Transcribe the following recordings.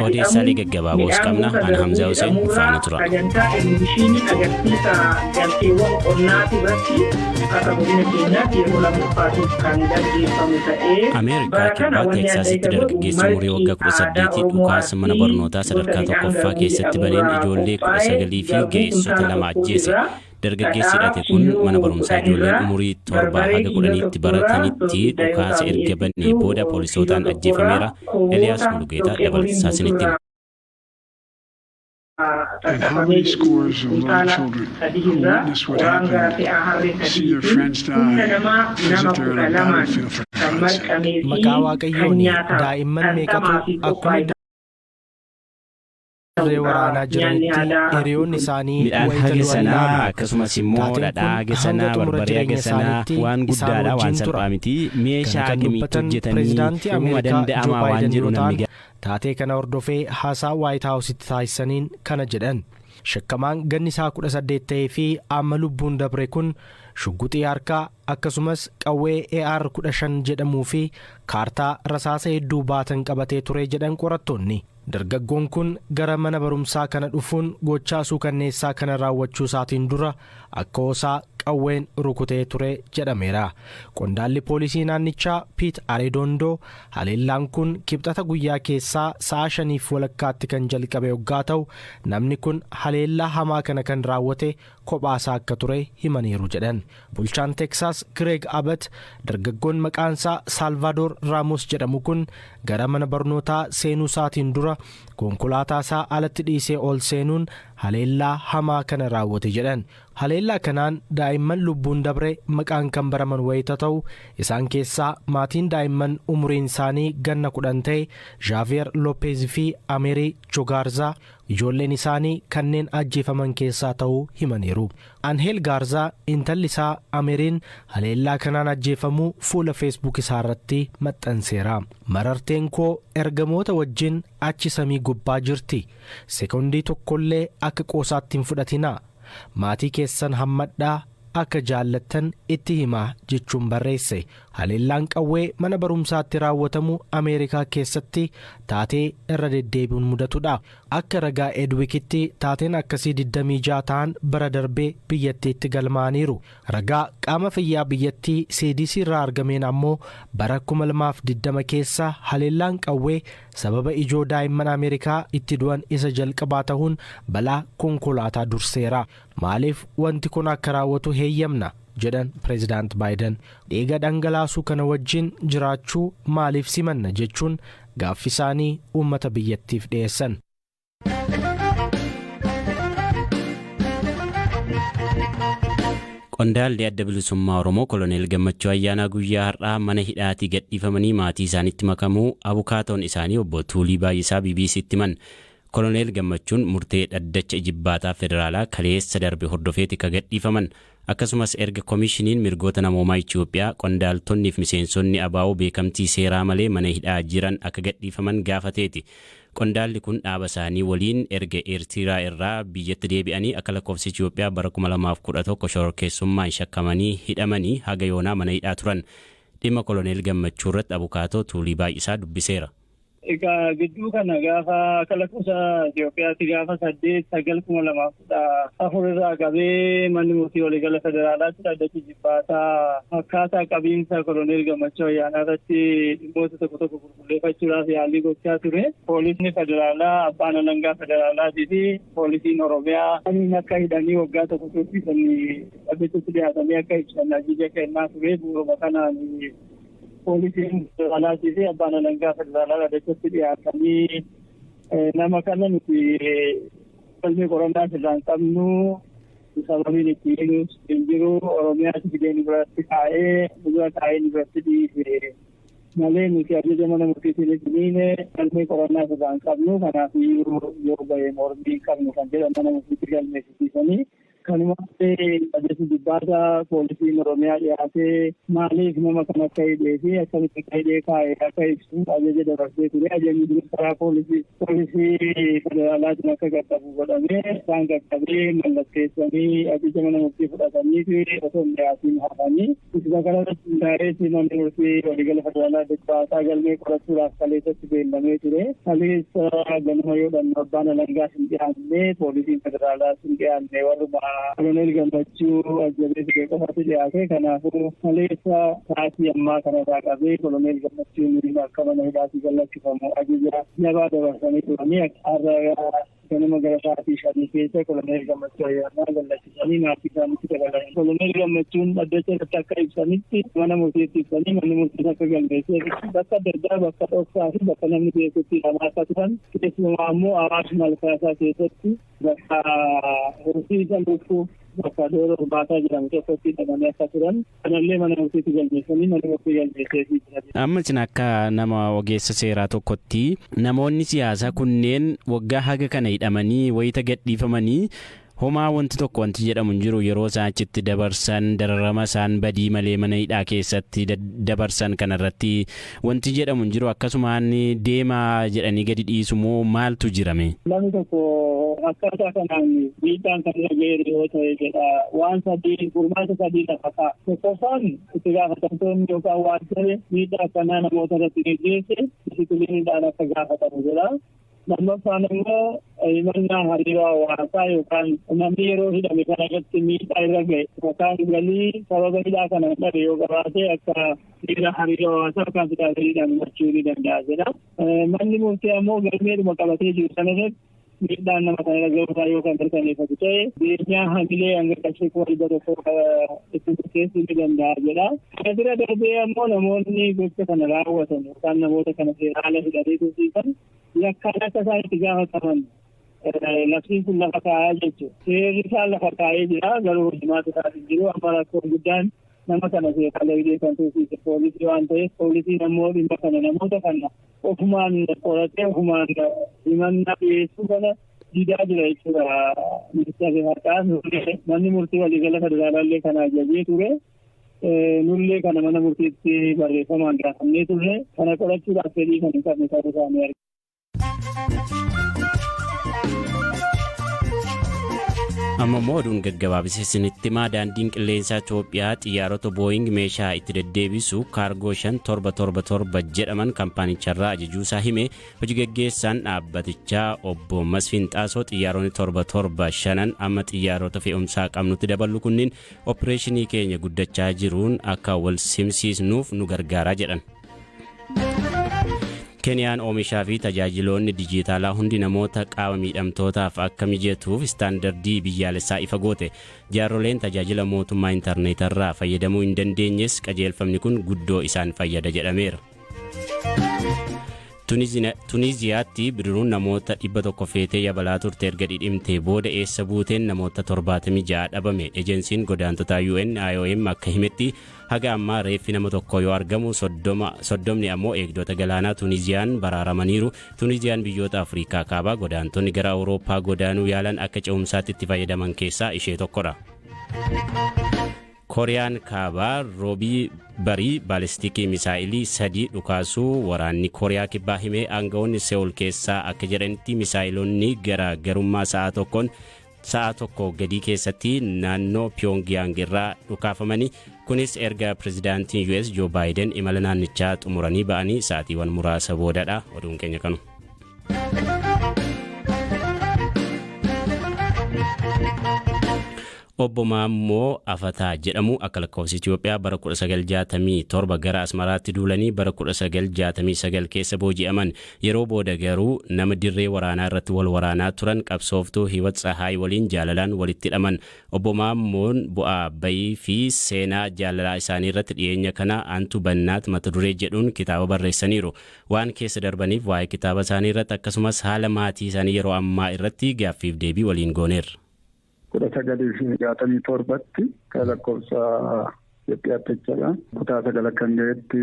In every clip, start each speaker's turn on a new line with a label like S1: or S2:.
S1: Odeessaalee gaggabaaboo qabna. Ana Hamzaa Hussein faana tura.
S2: Sagantaa televizyiinii agarsiisa galteewwan qonnaa irratti akka godina keenyaatti yeroo lammaffaatiif kan gaggeeffamu ta'ee
S1: Ameerikaa kibbaa Teeksaasitti dargaggeessi umurii waggaa 18 dhukaasa mana barnootaa sadarkaa tokkoffaa keessatti baneen ijoollee 19 fi ga'eessota 2 ajjeese. Dargaggeessi hidhate kun mana barumsaa ijoolleen umurii 7 haga 10tti baratanitti dhukaasa erga banee booda poolisootaan ajjeefameera. Eliyaas Mulugeetaa dabalatasaa isinitti hima.
S3: And how many scores of little children who witness what happened, see their friends die, as if they're on a battlefield for God's sake.
S4: Maqaa Waaqayyoon daa'imman meeqatu akkuma dirree waraanaa jiranitti hiriyoonni isaanii
S1: midhaan haga sanaa akkasumas immoo dhadhaa haga sanaa barbaree haga sanaa waan guddaadha waan salphaa miti meeshaa akkamitti hojjetanii uumama danda'amaa waan jedhu namni
S4: taatee kana hordofee haasaa White Houseitti taasisaniin kana jedhan. Shakkamaan ganni isaa 18 ta'ee fi amma lubbuun dabre kun shugguxii harkaa akkasumas qawwee AR-15 jedhamuu fi kaartaa rasaasa hedduu baatan qabatee ture jedhan qorattoonni. Dargaggoon kun gara mana barumsaa kana dhufuun gochaa suukanneessaa kana raawwachuu isaatiin dura akka hoosaa qawween rukutee ture jedhameera. Qondaalli poolisii naannichaa Piit Areedondoo haleellaan kun kibxata guyyaa keessaa sa'a 5:00 kan jalqabe yoggaa ta'u namni kun haleellaa hamaa kana kan raawwate kophaasaa akka ture himaniiru jedhan. Bulchaan Teeksaas Greg Abbott dargaggoon maqaansaa Salvaadoor Raamos jedhamu kun gara mana barnootaa seenuu isaatiin dura konkolaataa isaa alatti dhiisee ol seenuun haleellaa hamaa kana raawwate jedhan. Haleellaa kanaan daa'imman lubbuun dabre maqaan kan baraman wayita ta'u isaan keessaa maatiin daa'imman umuriin isaanii ganna 10 ta'e Javier Lopez fi Ameeri Jogarzaa ijoolleen isaanii kanneen ajjeefaman keessaa ta'uu himaniiru. Angel Garzaa intalli isaa Ameeriin haleellaa kanaan ajjeefamuu fuula Facebook isaa irratti maxxanseera. Mararteen koo ergamoota wajjin achi samii gubbaa jirti. Sekondii tokkollee akka qoosaatti hin fudhatinaa. Maatii keessan hammadhaa akka jaallattan itti himaa jechuun barreesse. Haleellaan qawwee mana barumsaatti raawwatamu Ameerikaa keessatti taatee irra deddeebi'uun mudatudha. Akka ragaa Edwikitti taateen akkasii 26 ta'an bara darbee biyyattiitti galmaaniiru. Ragaa qaama fayyaa biyyattii CDC irraa argameen ammoo bara 2020 keessa haleellaan qawwee sababa ijoo daa'imman Ameerikaa itti du'an isa jalqabaa ta'uun balaa konkolaataa durseera. Maaliif wanti kun akka raawwatu heeyyamna jedhan Pireezidaant Baayiden. Dhiiga dhangalaasuu kana wajjin jiraachuu maaliif simanna jechuun gaaffii isaanii uummata biyyattiif dhiyeessan.
S1: Qondaalli adda bilisummaa Oromoo Koloneel Gammachuu Ayyaanaa guyyaa har'aa mana hidhaatii gadhiifamanii maatii isaaniitti makamuu abukaatoon isaanii obbo Tuulii Baay'isaa BBC'tti himan. Koloneel Gammachuun murtee dhaddacha ijibbaataa federaalaa kaleessa darbe hordofeeti ka gadhiifaman. Akkasumas erga koomishiniin mirgoota namoomaa Itoophiyaa qondaaltonni fi miseensonni ABO beekamtii seeraa malee mana hidhaa jiran akka gadhiifaman gaafateeti. Qondaalli kun dhaaba isaanii waliin erga Eertiraa irraa biyyatti deebi'anii akka lakkoofsa Itoophiyaa bara 2011 shororkeessummaan shakkamanii hidhamanii haga yoonaa mana hidhaa turan. Dhimma Koloneel Gammachuu irratti abukaatoo Tuulii Baay'isaa dubbiseera.
S5: Egaa gidduu kana gaafa lakkoofsa Itoophiyaatti gaafa 8/9/2014 irraa qabee manni murtii waliigala federaalaatti dhaddacha ijibbaataa akkaataa qabiinsa Koloneel Gammachuu Ayyaanaa irratti dhimmoota tokko tokko qulqulleeffachuudhaaf yaalii gochaa ture. Poolisni federaalaa, abbaan alangaa federaalaatii fi poolisiin Oromiyaa kanneen akka hidhanii waggaa tokko tursiisanii dhaddachatti dhiyaatanii akka ibsan ajaja kennaa ture. Bu'uuruma kanaan poolisiin federaalaatii fi abbaan alangaa federaalaa dhaddachatti dhiyaatanii nama kana nuti falmii qorannaa irraan qabnu sababiin itti hin jiru Oromiyaatti fideen biratti kaa'ee biratti dhiise malee nuti ajaja mana murtiitiin ittiin falmii qorannaa irraan qabnu kanaaf yoo bahee mormii qabnu kan jedhan mana murtiitti galmeessisiisanii Kanumatti adeemsi dibbaataa poolisiin Oromiyaa dhiyaatee maaliif nama kan akka hidhee fi akkamitti akka hidhee kaa'ee akka ibsu ajaja dabarsee ture. Ajajni kunis karaa poolisii federaalaatiin akka qaqqabu godhamee isaan qaqqabee mallatteessanii ajaja mana murtii fudhatanii fi osoo hin dhiyaatiin hafanii isa kanarratti hundaa'eetti manni murtii waliigala federaalaa dibbaataa galmee qorachuudhaaf kaleessatti beellamee ture. Kaleessa ganama yoo dhannu abbaan alangaa hin dhiyaanne poolisiin federaalaa hin dhiyaanne warruma Koloneel Gammachuu ajjabee ture qofatti dhiyaate. Kanaafuu kaleessa sa'aatii ammaa kanarraa qabee Koloneel Gammachuun akka mana hidhaatii galchifamu ajaja jabaa dabarsanii turanii har'a ganama gara sa'aatii 5 keessa Koloneel Gammachuu ayyaanaa galchisanii maatii isaaniitti dabalanii. Koloneel Gammachuun dhaddacha irratti akka ibsanitti mana murtiitti ibsanii manni murtiis akka galmeessee bakka adda addaa bakka dhoksaa fi bakka namni keessatti hidhamaa akka turan keessumaa immoo Awaash Malkaasaa keessatti bakka horsiisa lukkuu bakka dooro urbaataa jedhamu keessatti hidhamanii akka turan kanallee mana murtiitti galmeessanii mana murtii galmeessee jira.
S1: Amma isin akka nama ogeessa seeraa tokkotti namoonni siyaasaa kunneen waggaa haga kana hidhamanii wayita gadhiifamanii homaa wanti jedhamu hin jiru yeroo isaan achitti dabarsan dararama isaan badii malee mana hidhaa keessatti dabarsan kanarratti wanti jedhamu hin jiru akkasumaan deemaa jedhanii gadi dhiisu moo maaltu jirame?
S5: Namni tokko akkaataa kanaan miidhaan kan irra ga'e yoo ta'e jedha waan sadii furmaata sadii lafa ka'a. Tokkoffaan itti gaafatamtoonni yookaan waajjirri miidhaa akkanaa namoota irratti geggeesse disipiliiniidhaan akka gaafatamu jedha. Lammaffaan immoo himannaa hariiroo hawaasaa yookaan namni yeroo hidhame kana irratti miidhaa irra ga'e yookaan galii sababa hidhaa kana dhabe yoo qabaate akka miidhaa hariiroo hawaasaa yookaan fidaafiidhaan himachuu ni danda'a jedha. Manni murtii ammoo galmeedhuma qabatee jiru sana irratti miidhaan nama kana irra ga'uusaa yookaan mirkaneeffatu ta'e beenyaa hamilee hanga qarshii 100 itti murteessuu ni danda'a jedha. Kana bira darbee ammoo namoonni gocha kana raawwatan yookaan namoota kana seeraan hidhatee tursiisan yakkaan akka isaan itti gaafataman labsiin kun lafa kaa'aa jechuudha. Seerri isaan lafa kaa'ee jira garuu himaata isaatiin jiru amma rakkoon guddaan nama kana seeraan hidhee kan tursiise poolisii waan ta'eef poolisiin ammoo dhimma kana namoota kana ofumaan qoratee ofumaan himannaa dhiyeessuu kana didaa jira jechuudha. Ministeerri haqaan manni murtii waliigala federaalaallee kana ajajee ture. Nullee kana mana murtiitti barreeffamaan gaafannee turre kana qorachuudhaaf fedhii kan hin qabne ta'uu isaanii argina.
S1: Amma immoo oduun gaggabaabsee isinitti himaa daandiin qilleensaa Itoophiyaa xiyyaarota booying meeshaa itti deddeebisu kaargoo 5777 jedhaman kaampaanicharraa ajajuusaa hime. Hojii gaggeessaan dhaabbatichaa obbo Masfiin Xaasoo xiyyaaronni 775 amma xiyyaarota fe'umsaa qabnutti dabalu kunniin opereeshinii keenya guddachaa jiruun akka wal simsiisnuuf nu gargaaraa jedhan. Keniyaan oomishaa fi tajaajiloonni dijitaalaa hundi namoota qaama miidhamtootaaf akka mijatuuf istaandardii biyyaalessaa ifa goote. Jaarroleen tajaajila mootummaa intarneetarraa fayyadamuu hin dandeenyes qajeelfamni kun guddoo isaan fayyada jedhameera. Tuniiziyaatti bidiruun namoota 100 feetee yabalaa turte erga dhidhimtee booda eessa buuteen namoota 76 dhabame. Ejensiin godaantotaa UN IOM akka himetti haga ammaa reeffi nama tokko yoo argamu 30 ammoo eegdota galaanaa Tuniiziyaan baraaramaniiru. Tuniiziyaan biyyoota Afrikaa kaabaa godaantonni gara Awurooppaa godaanuu yaalan akka ce'umsaatti itti fayyadaman keessaa ishee tokkodha. Kooriyaan kaabaa roobii barii baalistikii misaa'ilii 3 dhukaasuu waraanni Kooriyaa kibbaa himee aangawoonni Seoul keessaa akka jedhanitti misaa'ilonni garaagarummaa sa'a tokko gadii keessatti naannoo Pyongyang irraa dhukaafamanii kunis erga pirezidaantiin US Joe Biden imala naannichaa xumuranii ba'anii sa'aatiiwwan muraasa boodadha. Oduun keenya kanu. Obbo Maammoo Afataa jedhamu akka lakkoofsa Itoophiyaa bara 1967 gara Asmaraatti duulanii bara 1969 keessa booji'aman. Yeroo booda garuu nama dirree waraanaa irratti wal waraanaa turan qabsooftuu Hiwat Tsahaay waliin jaalalaan walitti hidhaman. Obbo Maammoon bu'aa bayii fi seenaa jaalalaa isaanii irratti dhiyeenya kana Antu Bannaat mata duree jedhuun kitaaba barreessaniiru. Waan keessa darbaniif waa'ee kitaaba isaanii irratti akkasumas haala maatii isaanii yeroo ammaa irratti gaaffiif deebii waliin gooneerra.
S6: 1967tti kan lakkoofsa Itoophiyaatti jechuudha. Kutaa 9 kan ga'etti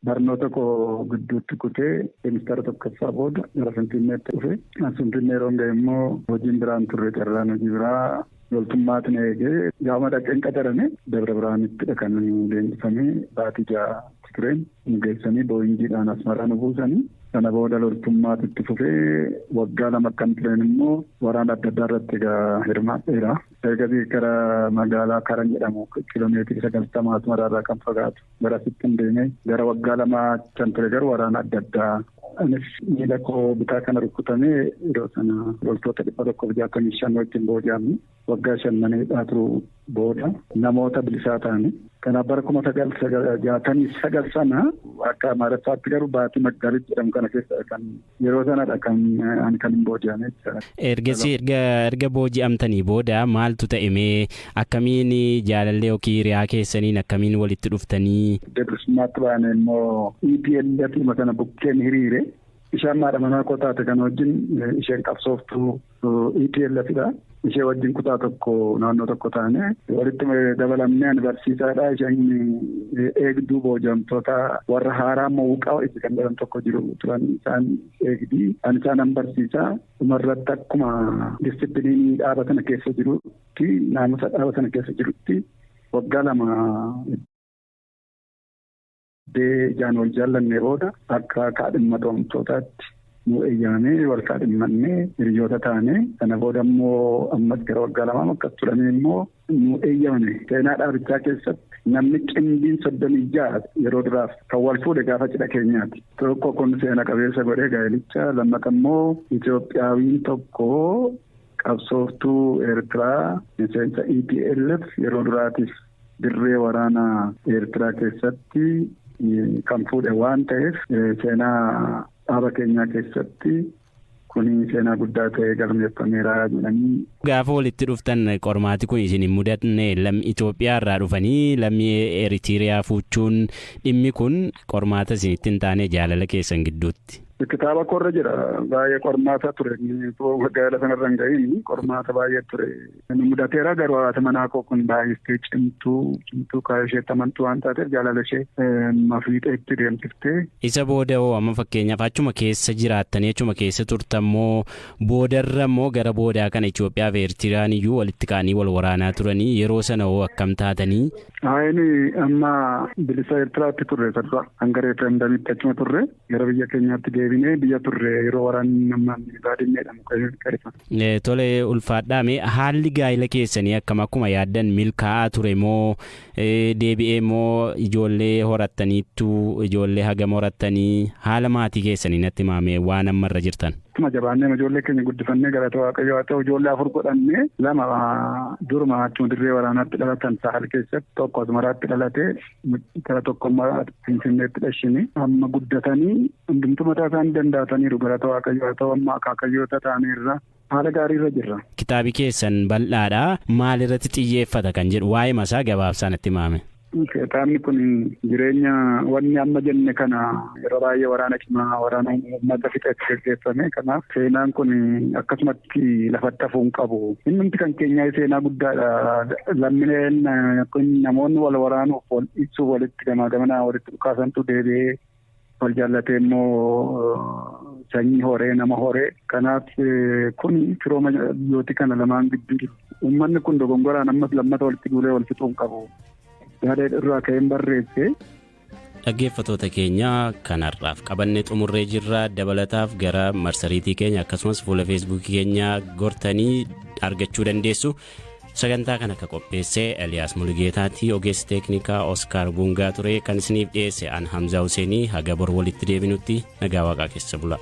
S6: barnoota koo gidduutti kutee ministeera tokkoffaa booda gara Finfinneetti dhufe. Finfinnee yeroo ga'e immoo hojiin biraan turre carraan hojii biraa loltummaatiin eegee gaafa dhaqeen qacarame Dabra Biraanittidha kan leenjifamee baatii ja'a tureen nu geessanii booyingiidhaan Asmaraa nu buusanii. Sana booda loltummaatitti fufee waggaa lama kan tureen immoo waraana adda addaa irratti egaa hirmaadheera. Ergasii gara magaalaa Karan jedhamu kiiloomeetirii 90 Asmaraa irraa kan fagaatu gara sitti hin deemee gara waggaa lama kan ture garuu waraana adda addaa. Anis miila koo bitaa kana rukutamee yeroo sana loltoota 165 wajjin booji'amne waggaa 5 turuu booda namoota bilisaa ta'anii. Kanaaf bara 1969 sana akka Amaariffaatti garuu baatii Maggaariit jedhamu kana keessa kan yeroo sanadha kan hin booji'ame.
S1: Erga booji'amtanii booda maaltu ta'e akkamiin jaalallee yookiin hiriyaa keessaniin akkamiin walitti dhuftanii?
S6: Bilisummaatti baane immoo EPLF kana bukkeen hiriire ishaan haadha manaa koo taate kan wajjin isheen qabsooftuu EPLFidha. Ishee wajjin kutaa tokko naannoo tokko taane walitti dabalamnee ani barsiisaadha. Isheen eegduu booji'amtoota warra haaraa Mowuqaa itti kan jedhamu tokko jiru turan isaan eegdii. Ani isaan barsiisaa dhumarratti akkuma disipiliinii dhaaba sana keessa jirutti naamusa dhaaba sana keessa jirutti waggaa lama jaan wal jaallannee booda akka kaadhimmatamtootaatti nu eeyyamee wal kaadhimmannee hiriyoota taane. Sana booda immoo ammas gara waggaa lama akkas turanii immoo nu eeyyamame. Seenaa dhaabichaa keessatti namni qindiin 36 yeroo duraaf kan wal fuudhe gaafa cidha keenyaati. Tokko kun seena qabeessa godhee gaa'elicha lammata immoo Itoophiyaawiin tokko qabsooftuu Eertiraa miseensa EPLF yeroo duraatiif dirree waraana Eertiraa keessatti kan fuudhe waan ta'eef seenaa dhaaba keenyaa keessatti kuni seenaa guddaa ta'ee galmeeffameera jedhanii. Gaafa
S1: walitti dhuftan qormaati kun isin hin mudanne lammii Itoophiyaa irraa dhufanii lammii Eritiriyaa fuuchuun dhimmi kun qormaata isinitti hin taane jaalala keessan gidduutti.
S6: Kitaaba korra jira baay'ee qormaata ture gaa'ela sanarra hin ga'iin qormaata baay'ee ture. Nu mudateera garuu haati manaa koo kun baay'istee cimtuu kaayoo isheetti amantuu waan taateef jaalala ishee mafiixee itti deemsiftee.
S1: Isa booda hoo amma fakkeenyaaf achuma keessa jiraattanii achuma keessa turtammoo boodarra immoo gara boodaa kana Itoophiyaa fi Eertiraan iyyuu walitti kaanii wal waraanaa turanii yeroo sana hoo akkam taatanii?
S6: Inni amma bilisa Eertiraatti turre sarara hanga referendamitti achuma turre gara biyya keenyaatti deebinee biyya turre yeroo waraanni namni baadiyyeedhaan qarifa.
S1: Tole ulfaadhaame haalli gaa'ela keessanii akkuma yaaddan milkaa'aa ture moo deebi'ee moo ijoollee horattaniittu ijoollee hagam horattanii haala maatii keessanii natti himame waan ammarra jirtan?
S6: Akkuma jabaannee ijoollee keenya guddifannee galata Waaqayyoo haa ta'u ijoollee 4 godhannee 2 duruma achuma dirree waraanaatti dhalatan Sahal keessatti tokko Asmaraatti dhalatee gara tokkommaa Finfinneetti dhashini amma guddatanii hundumtuu mataa isaanii danda'ataniiru galata Waaqayyoo haa ta'u amma akaakayyoota ta'aniirra haala gaariirra jirra.
S1: Kitaabi keessan bal'aadha maalirratti xiyyeeffata kan jedhu waa'ee masaa gabaabsaan itti himame.
S6: Kitaabni kun jireenya wanni amma jenne kana yeroo baay'ee waraana cimaa waraana uummata fixetti gaggeeffame. Kanaaf seenaan kun akkasumatti lafatti hafuun qabu. Inni kan keenyaa seenaa guddaadha. Lammiileen namoonni wal waraanuuf wal ibsuuf walitti gamaa walitti dhukaasantu deebi'ee wal jaallatee immoo sanyii horee nama horee. Kanaaf kun firooma biyyooti kana lamaan gidduu jiru. Uummanni kun dogongoraan ammas lammata walitti duulee wal fixuun qabu. Yaada irraa ka'een barreesse.
S1: Dhaggeeffattoota keenya kanarraaf qabannee xumurree jirra. Dabalataaf gara marsariitii keenya akkasumas fuula feesbuukii keenya gortanii argachuu dandeessu. Sagantaa kana akka qopheesse Eliyaas Mulugeetaati. Ogeessi teeknikaa Oskaar Gungaa ture kan isiniif dhiyeesse an Hamzaa Huseenii haga bor walitti deebinutti nagaa waaqaa keessa bula.